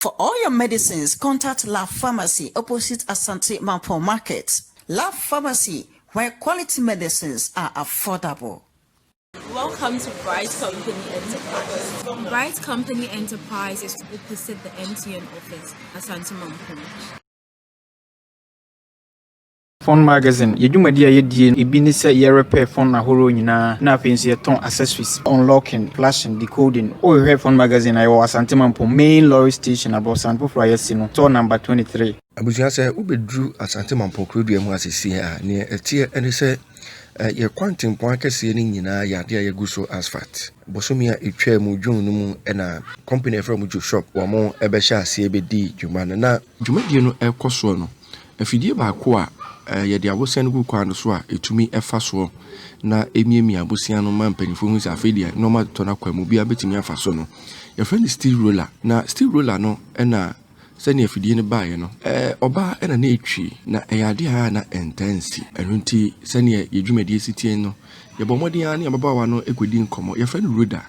For all your medicines, contact Lab Pharmacy opposite Asante Mampong Market. Lab Pharmacy, where quality medicines are affordable. Welcome to Bright Company Enterprise. Bright Company Enterprise is opposite the MTN office, Asante Mampong. Phone magazine yedwumadi ayedie ebi ne se ye repair phone ahoro nyina na afenso ye ton accessories unlocking flashing decoding o he phone magazine ayo Asante Mampong main lorry station about Sanpo Flyers no store number 23 abuja se ubedru Asante Mampong krodu mu asisi a ne etie ene se ye kwantin pon akese ni nyina yade ye guso asphalt bosomia etwa mu dwun no mu na company from Joshob wo mo ebe sha ase ebedi dwuma na dwumadie no ekoso no afidie ba ko a yede abosen gu kwa no so a etumi efa so na emiemi abosen no ma mpanifo hu se afidie no ma to na kwa mu bia betimi afa so no ye friend steel roller na steel roller no na sani afidie ne baaye no oba na na etwi na eyade ha na intense enunti sani yedwumadie sitie no ye bomodin a na ababawa no ekodi nkomo ye friend Rhoda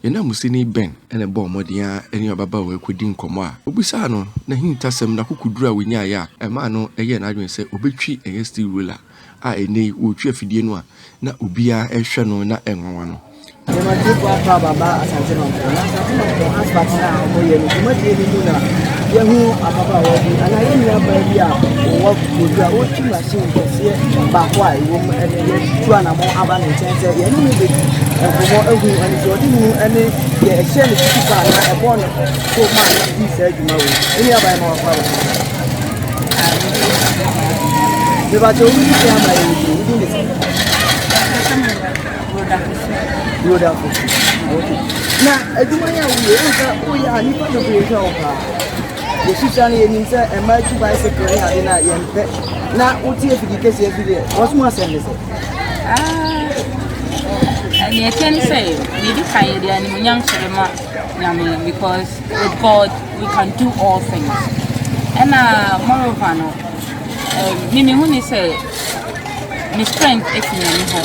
ye na musini ben ene bomodin a ene ababawa ekodi nkomo a obisa no na hintasem na kokudura wonya ya ema no eye na adwen se obetwi eye steel roller a ene wotwi afidie no a na obia ehwe no na enwanwa no Nema tipo apa baba Asante Mampong. Asante Mampong Asphalt na omoye ni dwumadie ni mu na ye hu ababa wo bi ana ye nyina ba bi a wo kudu a wo twi machine kese ba kwa wo ene ye tu ana mo aba ne ntense ye ni be ekomo ehu ani so di mu ene ye ehye ne tipa na ebo no ko ma di se adwuma wo eni aba ma kwa wo be ba to wi ti ama ye ni ni Rhoda Fosu. Okay. Na adwuma ya wo nka wo ya ni pa do be hwe opa. Ye sisa na ye nim se e ma tu bicycle ya de na ye mpe. Na wo ti efidi kese efidi. Wo so asem se. And you can say maybe kai dey ani munyam chirema nyame because with God we can do all things. And moreover no mimi hu ni say my strength is nyame ho.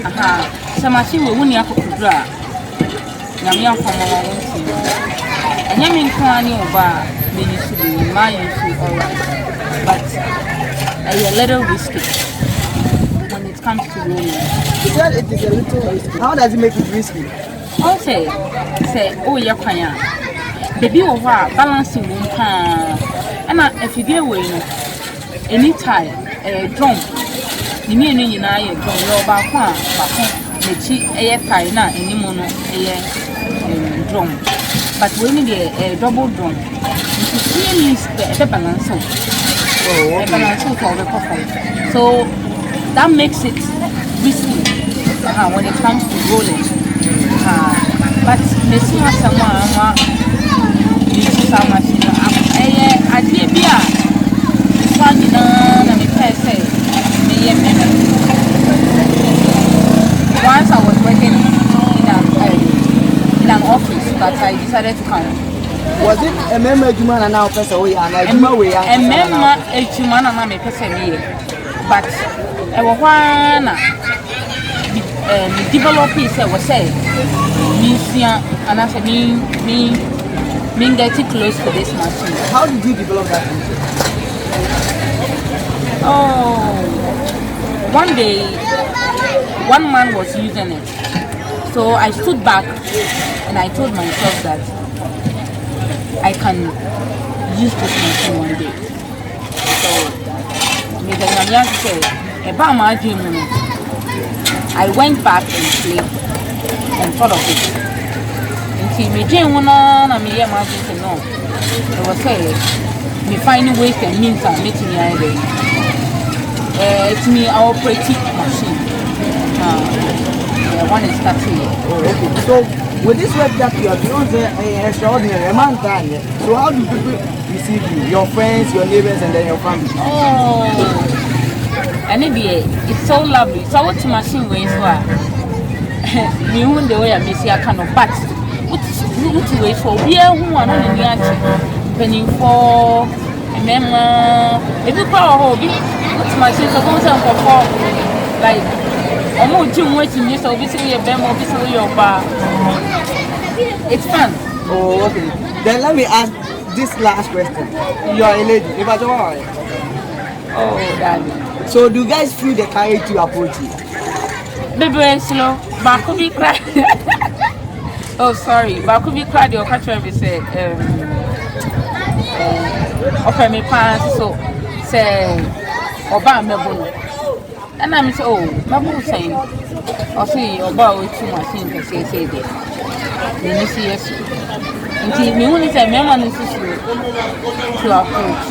Aha. Samachi we wuni akokudura nyame afomo wonti enya me nkwani oba me yusu be my yusu alright but a little risky when it comes to rolling. You said it is a little risky. How does it make it risky? Okay, say oh ya kwanya baby over balancing won pa na afidie we no anytime drum ni me no nyina ye drum yo ba kwa ba kwa mechi eye tie na enimu no eye drum but we need a double drum to see is the balance for the perfect so that makes it risky when it comes to rolling but me see someone this so much eye bia fun na me say me once I was working in an office, but I decided to come. Was it a member Jumana now person we are like Juma a member Jumana na me person here, but I was one developers I was say and I said me getting close to this machine. How did you develop that? Oh, one day one man was using it, so I stood back and I told myself that I can use this machine one day. So I went back and played and thought of it. And it was say me finding ways and means of meeting the idea. It's me our operating machine. One is starting. Okay. So with this work that you are doing, extraordinary amount time. So how do people receive you? Your friends, your neighbors, and then your family? Oh, and it's so lovely. So what's machine ways for? You won't the way I miss your kind of but what's way for? We are who are not in the penny for a member. If you call a hobby, what's machine for going for like. I'm not doing what you used to be a demo, your bar. It's fun. Oh, okay. Then let me ask this last question. You are a lady. If I don't Oh, daddy. so do you guys feel the courage to approach you? Baby, slow. But could be cry. Oh, sorry. But could be cry. Your country be say offer me pants so say oba mebono. And I'm so mabu saying or say oba we too machine to say there. You see yes. Until me only say me man is to approach.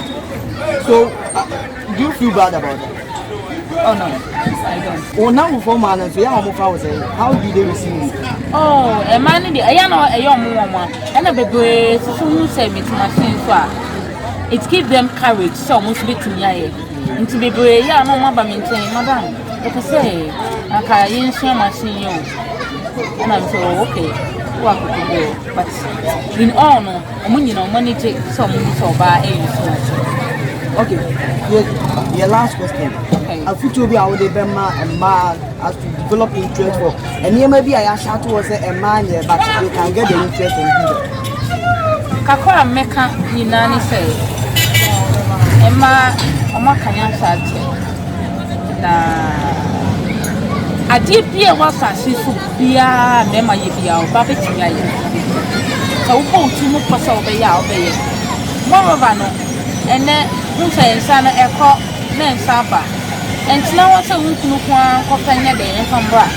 So do you feel bad about that? Oh no, I don't. Oh, now before man, so yeah, how do they receive you? Oh, a man in the I know a young woman, and a baby, so who say me to machine so it gives them courage, so much bit to me. Into the baby, yeah, no more maintain, madam. Like I say, I can't share machine you. And I'm so okay, what could you do? But in all, no, you know, money take some so by a Okay, your last question. Okay. I feel to be out there, and man, as to develop interest for, and here maybe I asked towards a man, but you can get the interest in people. Kakora meka nyinani say Emma Oma Kanya Asante na ade bia wasase so bia mema ye bia oba betia ye ka wo ko tumu kosa obeya obeye moreover no ene nse nsa na ekọ na nsa ba entina wose wunkunu kwa kopanya de enfambra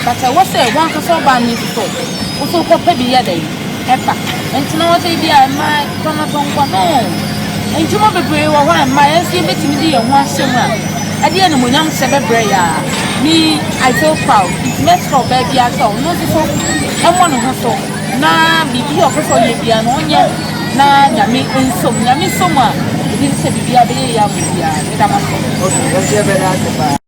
but wose wan kosa ba ni so wo ko pe bia de epa entina wose bia ma tono tonkwa no entuma bebre wo wa ma ensi betimi di ye ho asem a ade ene monyam se bebre ya me I feel proud it makes for baby as well no so emo no so na bibi ofo ye bia no onye na nyame nsom nyame som a ebi se bibia be ya bibia me da ma so Okay, let's hear better.